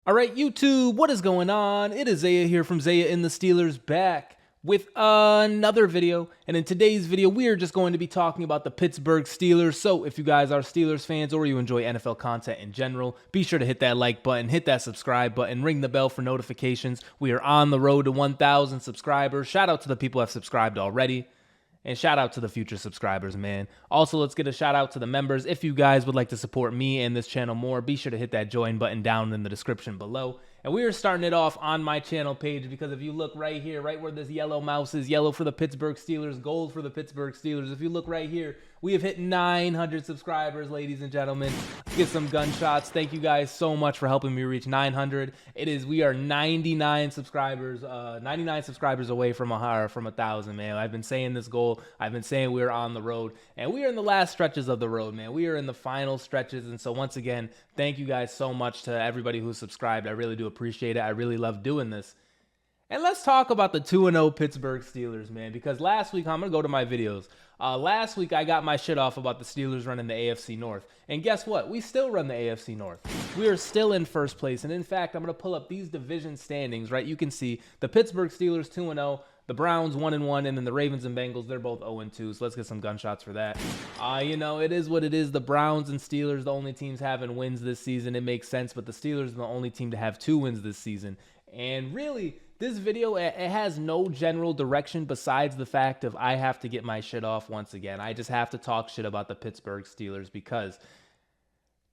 All right, YouTube, what is going on? It is Zaya here from Zaya&TheSteelers back with another video. And in today's video, we are just going to be talking about the Pittsburgh Steelers. So if you guys are Steelers fans or you enjoy NFL content in general, be sure to hit that like button, hit that subscribe button, ring the bell for notifications. We are on the road to 1,000 subscribers. Shout out to the people who have subscribed already. And shout out to the future subscribers, man. Also, let's get a shout out to the members. If you guys would like to support me and this channel more, be sure to hit that join button down in the description below. And we are starting it off on my channel page because if you look right here, right where this yellow mouse is, yellow for the Pittsburgh Steelers, gold for the Pittsburgh Steelers. If you look right here, we have hit 900 subscribers, ladies and gentlemen. Let's get some gunshots. Thank you guys so much for helping me reach 900. We are 99 subscribers away from 1,000, man. I've been saying this goal. I've been saying we're on the road, and we are in the last stretches of the road, man. We are in the final stretches, and so once again, thank you guys so much to everybody who subscribed. I really do appreciate it. I really love doing this. And let's talk about the 2-0 Pittsburgh Steelers, man, because last week, I'm going to go to my videos. Last week, I got my shit off about the Steelers running the AFC North. And guess what? We still run the AFC North. We are still in first place. And in fact, I'm going to pull up these division standings, right? You can see the Pittsburgh Steelers 2-0, the Browns 1-1, and then the Ravens and Bengals, they're both 0-2. So let's get some gunshots for that. You know, it is what it is. The Browns and Steelers, the only teams having wins this season. It makes sense, but the Steelers are the only team to have 2 wins this season. And really, this video, it has no general direction besides the fact of I have to get my shit off once again. I just have to talk shit about the Pittsburgh Steelers because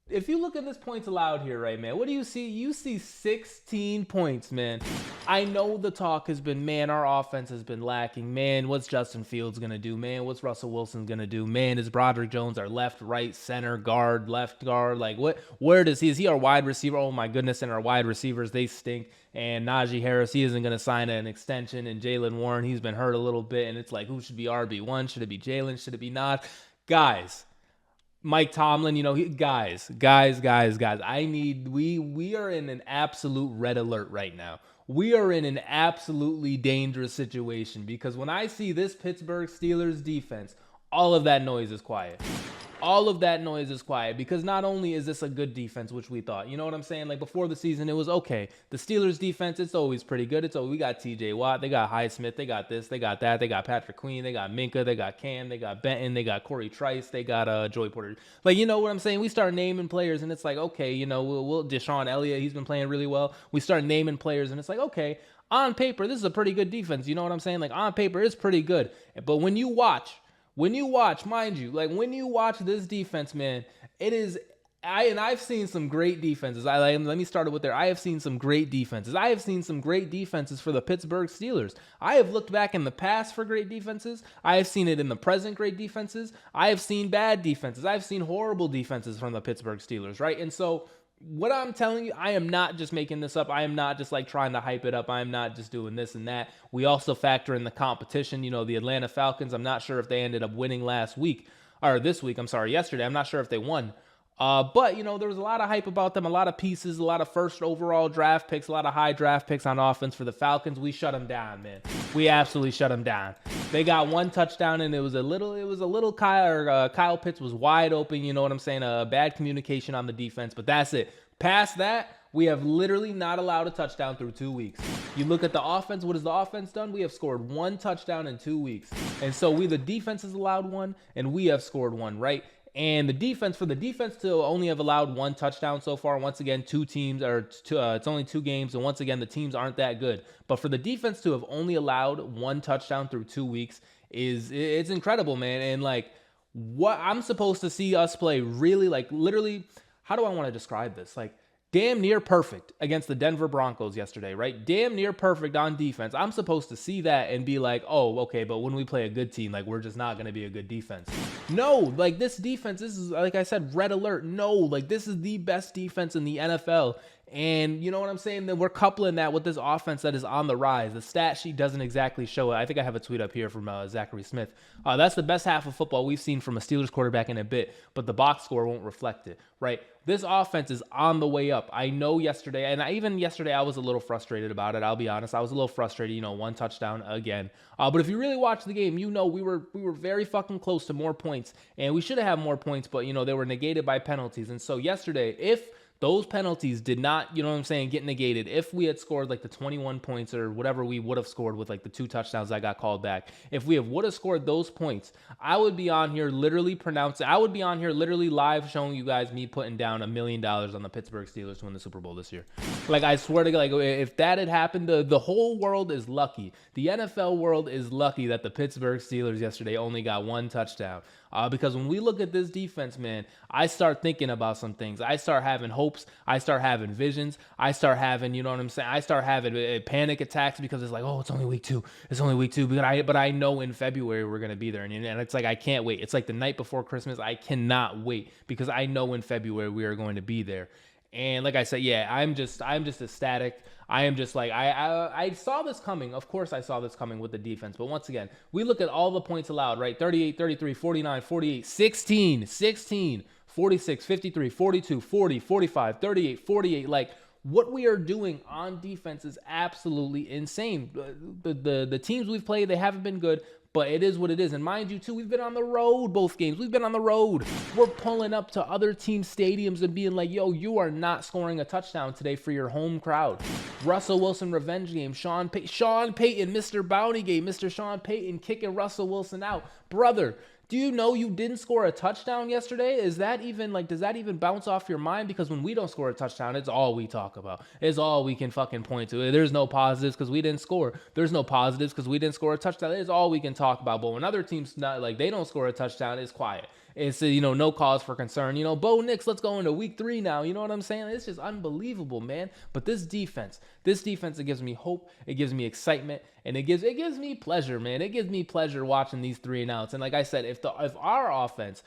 if you look at this points allowed here, right, man, what do you see? You see 16 points, man. I know the talk has been, man, our offense has been lacking. Man, what's Justin Fields going to do? Man, what's Russell Wilson going to do? Man, is Broderick Jones our left, right, center, guard, left guard? Like, where is he our wide receiver? Oh, my goodness, and our wide receivers, they stink. And Najee Harris, he isn't going to sign an extension. And Jaylen Warren, he's been hurt a little bit. And it's like, who should be RB1? Should it be Jalen? Should it be not? Guys. Mike Tomlin, you know, guys, we are in an absolute red alert right now. We are in an absolutely dangerous situation because when I see this Pittsburgh Steelers defense, all of that noise is quiet. All of that noise is quiet because not only is this a good defense, which we thought, you know what I'm saying? Like before the season, it was okay. The Steelers defense, it's always pretty good. We got TJ Watt, they got Highsmith, they got this, they got that, they got Patrick Queen, they got Minka, they got Cam, they got Benton, they got Corey Trice, they got Joey Porter. Like, you know what I'm saying? We start naming players and it's like, okay, you know, we'll Deshaun Elliott, he's been playing really well. We start naming players and it's like, okay, on paper, this is a pretty good defense. You know what I'm saying? Like on paper, it's pretty good. But when you watch, mind you, like when you watch this defense, man, it is, I've seen some great defenses. Let me start it with there. I have seen some great defenses. I have seen some great defenses for the Pittsburgh Steelers. I have looked back in the past for great defenses. I have seen it in the present, great defenses. I have seen bad defenses. I've seen horrible defenses from the Pittsburgh Steelers, right? And so what I'm telling you, I am not just making this up. I am not just like trying to hype it up. I am not just doing this and that. We also factor in the competition. You know, the Atlanta Falcons, I'm not sure if they ended up winning yesterday. I'm not sure if they won. But, you know, there was a lot of hype about them, a lot of pieces, a lot of first overall draft picks, a lot of high draft picks on offense for the Falcons. We shut them down, man. We absolutely shut them down. They got 1 touchdown, and it was a little Kyle Pitts was wide open, you know what I'm saying? Bad communication on the defense, but that's it. Past that, we have literally not allowed a touchdown through 2 weeks. You look at the offense, what has the offense done? We have scored 1 touchdown in 2 weeks. And so the defense has allowed 1, and we have scored 1, right? And for the defense to only have allowed 1 touchdown so far, once again, it's only 2 games, and once again, the teams aren't that good. But for the defense to have only allowed 1 touchdown through 2 weeks it's incredible, man. And like, what I'm supposed to see us play really, like, literally, how do I want to describe this? Like, damn near perfect against the Denver Broncos yesterday, right? Damn near perfect on defense. I'm supposed to see that and be like, oh, okay, but when we play a good team, like, we're just not going to be a good defense. No, like, this defense, this is, like I said, red alert. No, like, this is the best defense in the NFL. And you know what I'm saying? Then we're coupling that with this offense that is on the rise. The stat sheet doesn't exactly show it. I think I have a tweet up here from Zachary Smith. That's the best half of football we've seen from a Steelers quarterback in a bit, but the box score won't reflect it, right? This offense is on the way up. I know yesterday, and even yesterday I was a little frustrated about it. I'll be honest. I was a little frustrated, you know, 1 touchdown again. But if you really watch the game, you know we were very fucking close to more points, and we should have had more points, but, you know, they were negated by penalties. And so yesterday, if Those penalties did not, you know what I'm saying, get negated. If we had scored like the 21 points or whatever we would have scored with like the 2 touchdowns that got called back, if we would have scored those points, I would be on here literally live showing you guys me putting down $1 million on the Pittsburgh Steelers to win the Super Bowl this year. Like, I swear to God, like, if that had happened, the whole world is lucky. The NFL world is lucky that the Pittsburgh Steelers yesterday only got 1 touchdown. Because when we look at this defense, man, I start thinking about some things. I start having hopes. I start having visions. I start having, you know what I'm saying? I start having panic attacks because it's like, oh, it's only week 2. It's only week 2. But I know in February we're going to be there. And it's like, I can't wait. It's like the night before Christmas. I cannot wait because I know in February we are going to be there. And like I said, yeah, I'm just ecstatic. I am just like, I saw this coming. Of course I saw this coming with the defense. But once again, we look at all the points allowed, right? 38, 33, 49, 48, 16, 46, 53, 42, 40, 45, 38, 48. Like, what we are doing on defense is absolutely insane. The teams we've played, they haven't been good. But it is what it is. And mind you, too, we've been on the road both games. We've been on the road. We're pulling up to other team stadiums and being like, yo, you are not scoring a touchdown today for your home crowd. Russell Wilson revenge game. Sean Payton, Mr. Bounty game. Mr. Sean Payton kicking Russell Wilson out. Brother, do you know you didn't score a touchdown yesterday? Is that even, like, does that even bounce off your mind? Because when we don't score a touchdown, it's all we talk about. It's all we can fucking point to. There's no positives because we didn't score. There's no positives because we didn't score a touchdown. It's all we can talk about. But when other teams, not like, they don't score a touchdown, it's quiet. It's, you know, no cause for concern. You know, Bo Nix, let's go into week 3 now. You know what I'm saying? It's just unbelievable, man. But this defense, it gives me hope. It gives me excitement. And it gives me pleasure, man. It gives me pleasure watching these 3 and outs. And like I said, if our offense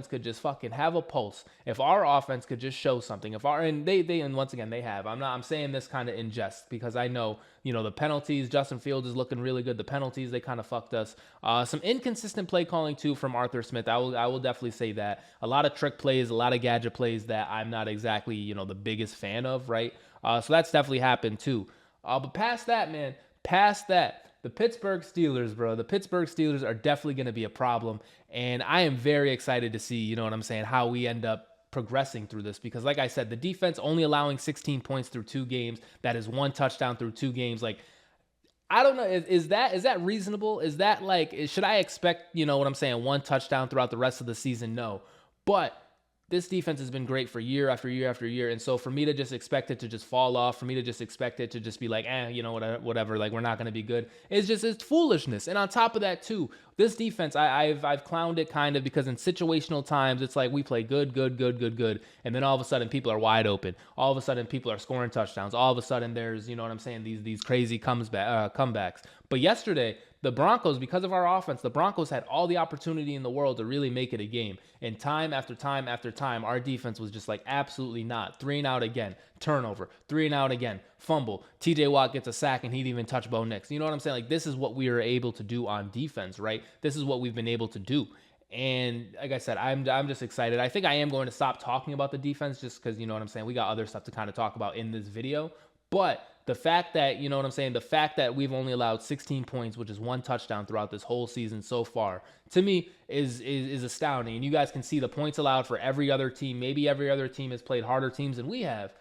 could just fucking have a pulse, if our offense could just show something, and once again, they have. I'm saying this kind of in jest because I know, you know, the penalties, Justin Fields is looking really good. The penalties, they kind of fucked us. Some inconsistent play calling too from Arthur Smith. I will definitely say that. A lot of trick plays, a lot of gadget plays that I'm not exactly, you know, the biggest fan of, right? So that's definitely happened too. But past that, man, the Pittsburgh Steelers, bro, the Pittsburgh Steelers are definitely going to be a problem. And I am very excited to see, you know what I'm saying, how we end up progressing through this. Because like I said, the defense only allowing 16 points through 2 games. That is 1 touchdown through 2 games. Like, I don't know. Is that reasonable? Is that like, should I expect, you know what I'm saying, 1 touchdown throughout the rest of the season? No. But this defense has been great for year after year after year. And so for me to just expect it to just fall off, for me to just expect it to just be like, you know, whatever, like, we're not going to be good, it's foolishness. And on top of that too, this defense, I've clowned it kind of because in situational times, it's like we play good. And then all of a sudden people are wide open. All of a sudden people are scoring touchdowns. All of a sudden there's, you know what I'm saying, these crazy comebacks. But yesterday, the Broncos, because of our offense, the Broncos had all the opportunity in the world to really make it a game. And time after time after time, our defense was just like, absolutely not. 3 and out again. Turnover. 3 and out again. Fumble. TJ Watt gets a sack and he didn't even touch Bo Nix. You know what I'm saying? Like, this is what we are able to do on defense, right? This is what we've been able to do. And like I said, I'm just excited. I think I am going to stop talking about the defense just because, you know what I'm saying, we got other stuff to kind of talk about in this video. But the fact that, you know what I'm saying, the fact that we've only allowed 16 points, which is 1 touchdown throughout this whole season so far, to me is astounding. And you guys can see the points allowed for every other team. Maybe every other team has played harder teams than we have.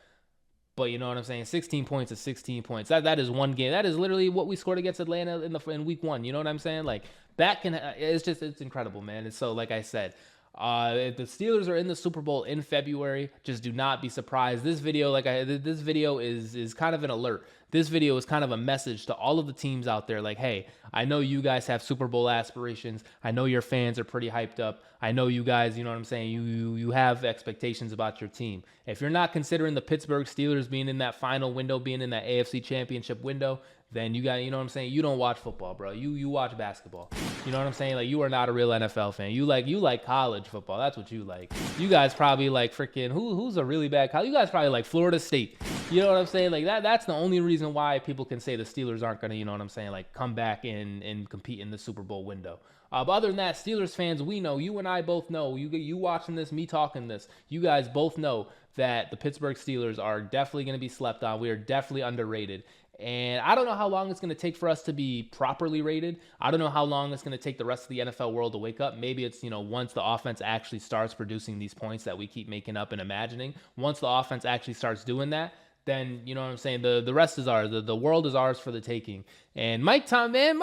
But you know what I'm saying? 16 points is 16 points. That is 1 game. That is literally what we scored against Atlanta in week 1. You know what I'm saying? Like, that it's incredible, man. And so, like I said, if the Steelers are in the Super Bowl in February, just do not be surprised. This video, this video is kind of an alert. This video is kind of a message to all of the teams out there. Like, hey, I know you guys have Super Bowl aspirations. I know your fans are pretty hyped up. I know you guys, you know what I'm saying, you have expectations about your team. If you're not considering the Pittsburgh Steelers being in that final window, being in that AFC Championship window, then you got, you know what I'm saying, you don't watch football, bro. You watch basketball. You know what I'm saying? Like, you are not a real NFL fan. You like college football. That's what you like. You guys probably like freaking who's a really bad college? You guys probably like Florida State. You know what I'm saying? Like, that's the only reason why people can say the Steelers aren't gonna, you know what I'm saying, like, come back and compete in the Super Bowl window. But other than that, Steelers fans, we know, you and I both know, you watching this, me talking this, you guys both know that the Pittsburgh Steelers are definitely going to be slept on. We are definitely underrated. And I don't know how long it's going to take for us to be properly rated. I don't know how long it's going to take the rest of the NFL world to wake up. Maybe it's, once the offense actually starts producing these points that we keep making up and imagining. Once the offense actually starts doing that, then, you know what I'm saying, the rest is ours. The world is ours for the taking. And Mike Tomlin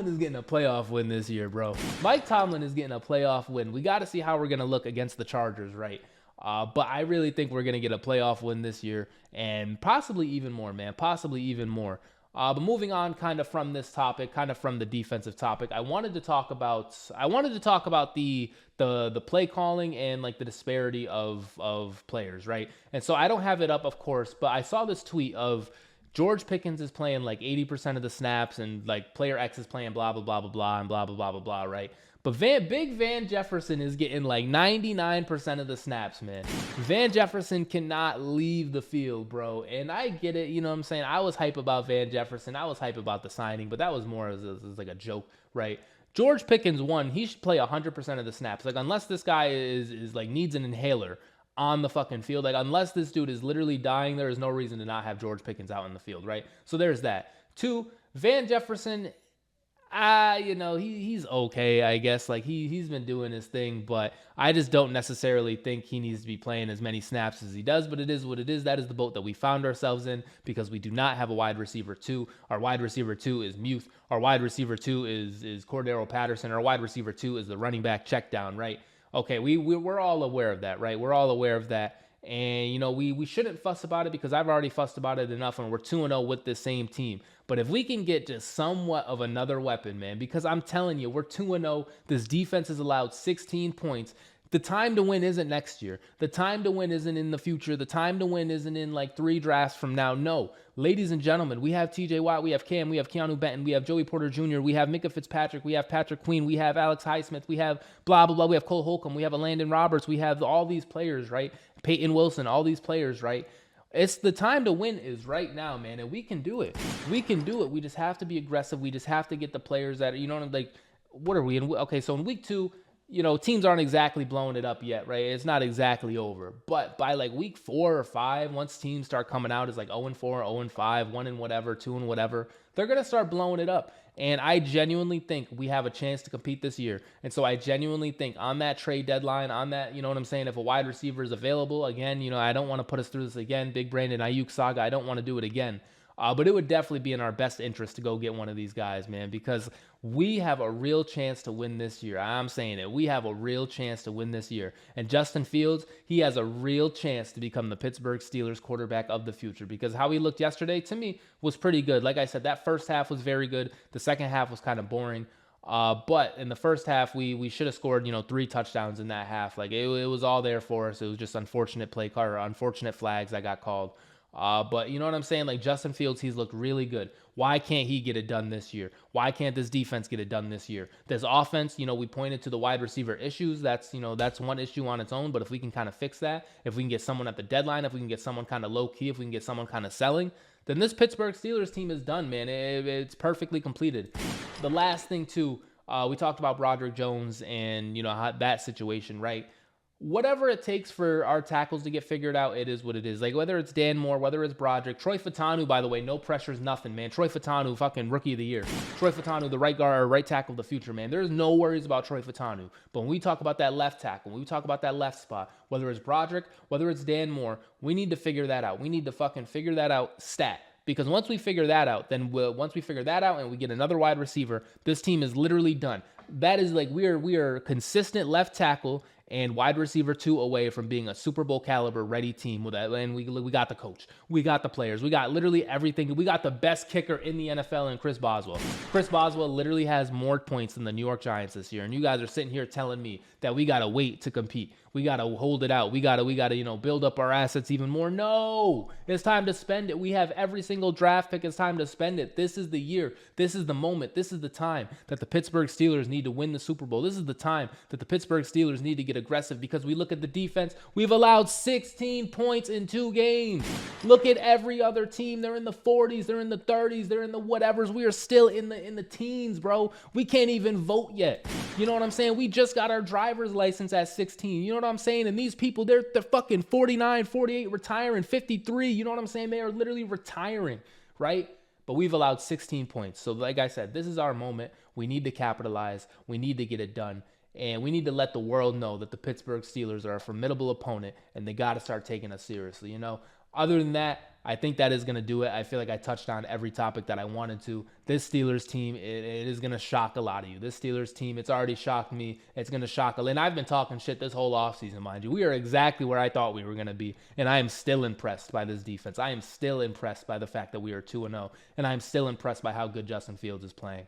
is getting a playoff win this year, bro. Mike Tomlin is getting a playoff win. We got to see how we're going to look against the Chargers, right? But I really think we're going to get a playoff win this year, and possibly even more, man. Possibly even more. But moving on kind of from this topic, kind of from the defensive topic, I wanted to talk about the play calling and like the disparity of players, right? And so I don't have it up, of course, but I saw this tweet of George Pickens is playing like 80% of the snaps, and like player X is playing blah blah blah blah blah and blah blah blah blah blah, right? But Big Van Jefferson is getting like 99% of the snaps, man. Van Jefferson cannot leave the field, bro. And I get it, you know what I'm saying? I was hype about Van Jefferson. I was hype about the signing, but that was more as like a joke, right? George Pickens, he should play 100% of the snaps. Like, unless this guy is like needs an inhaler on the fucking field, like unless this dude is literally dying, there is no reason to not have George Pickens out in the field, right? So there's that. 2, Van Jefferson, he's okay, I guess. Like he's been doing his thing, but I just don't necessarily think he needs to be playing as many snaps as he does. But it is what it is. That is the boat that we found ourselves in, because we do not have a wide receiver 2. Our wide receiver 2 is Muth. Our wide receiver 2 is Cordero Patterson. Our wide receiver 2 is the running back check down, right? Okay, we're all aware of that, right? We're all aware of that. And, we shouldn't fuss about it, because I've already fussed about it enough, and we're 2-0 with this same team. But if we can get just somewhat of another weapon, man, because I'm telling you, we're 2-0. This defense has allowed 16 points. The time to win isn't next year. The time to win isn't in the future. The time to win isn't in like 3 drafts from now. No. Ladies and gentlemen, we have TJ Watt, we have Cam, we have Keanu Benton, we have Joey Porter Jr., we have Micah Fitzpatrick, we have Patrick Queen, we have Alex Highsmith, we have blah, blah, blah, we have Cole Holcomb, we have a Landon Roberts, we have all these players, right? Peyton Wilson, all these players, right? It's the time to win is right now, man, and we can do it. We can do it. We just have to be aggressive. We just have to get the players that, like, what are we in? Okay, so in week 2, teams aren't exactly blowing it up yet, right? It's not exactly over. But by like week 4 or 5, once teams start coming out as like 0-4, 0-5, 1 and whatever, 2 and whatever, they're going to start blowing it up. And I genuinely think we have a chance to compete this year. And so I genuinely think on that trade deadline, on that, you know what I'm saying, if a wide receiver is available, again, I don't want to put us through this again, big Brandon Ayuk saga. I don't want to do it again. But it would definitely be in our best interest to go get one of these guys, man, because we have a real chance to win this year. I'm saying it. We have a real chance to win this year. And Justin Fields, he has a real chance to become the Pittsburgh Steelers quarterback of the future, because how he looked yesterday, to me, was pretty good. Like I said, that first half was very good. The second half was kind of boring. But in the first half, we should have scored, 3 touchdowns in that half. Like it was all there for us. It was just unfortunate play call or unfortunate flags that got called. But you know what I'm saying? Like Justin Fields, he's looked really good. Why can't he get it done this year? Why can't this defense get it done this year? This offense, we pointed to the wide receiver issues. That's one issue on its own. But if we can kind of fix that, if we can get someone at the deadline, if we can get someone kind of low key, if we can get someone kind of selling, then this Pittsburgh Steelers team is done, man. It's perfectly completed. The last thing too, we talked about Broderick Jones and, how that situation, right? Whatever it takes for our tackles to get figured out, it is what it is. Like, whether it's Dan Moore, whether it's Broderick, Troy Fautanu, by the way, no pressure's nothing, man. Troy Fautanu, fucking rookie of the year. Troy Fautanu, the right guard or right tackle of the future, man. There's no worries about Troy Fautanu. But when we talk about that left tackle, when we talk about that left spot, whether it's Broderick, whether it's Dan Moore, we need to figure that out. We need to fucking figure that out stat. Because once we figure that out, once we figure that out and we get another wide receiver, this team is literally done. That is like we are consistent left tackle and wide receiver 2 away from being a Super Bowl caliber ready team with that. And we got the coach, we got the players, we got literally everything. We got the best kicker in the NFL in Chris Boswell. Chris Boswell literally has more points than the New York Giants this year. And you guys are sitting here telling me that we got to wait to compete. We got to hold it out. We got to, build up our assets even more. No, it's time to spend it. We have every single draft pick. It's time to spend it. This is the year. This is the moment. This is the time that the Pittsburgh Steelers need to win the Super Bowl. This is the time that the Pittsburgh Steelers need to get aggressive, because we look at the defense. We've allowed 16 points in 2 games. Look at every other team. They're in the 40s. They're in the 30s. They're in the whatevers. We are still in the teens, bro. We can't even vote yet. You know what I'm saying? We just got our driver's license at 16. You know what I'm saying? And these people, they're fucking 49, 48, retiring, 53. You know what I'm saying? They are literally retiring, right? but we've allowed 16 points. So like I said, this is our moment. We need to capitalize. We need to get it done. And we need to let the world know that the Pittsburgh Steelers are a formidable opponent and they got to start taking us seriously. Other than that, I think that is going to do it. I feel like I touched on every topic that I wanted to. This Steelers team, it is going to shock a lot of you. This Steelers team, it's already shocked me. It's going to shock a lot. And I've been talking shit this whole offseason, mind you. We are exactly where I thought we were going to be. And I am still impressed by this defense. I am still impressed by the fact that we are 2-0. And I'm still impressed by how good Justin Fields is playing.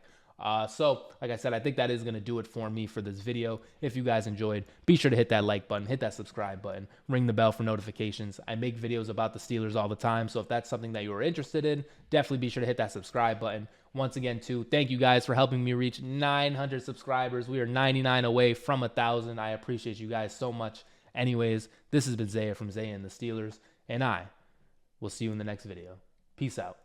So, like I said, I think that is going to do it for me for this video. If you guys enjoyed, be sure to hit that like button, hit that subscribe button, ring the bell for notifications. I make videos about the Steelers all the time, so if that's something that you are interested in, definitely be sure to hit that subscribe button. Once again, too, thank you guys for helping me reach 900 subscribers. We are 99 away from 1,000. I appreciate you guys so much. Anyways, this has been Zaya from Zaya and the Steelers, and I will see you in the next video. Peace out.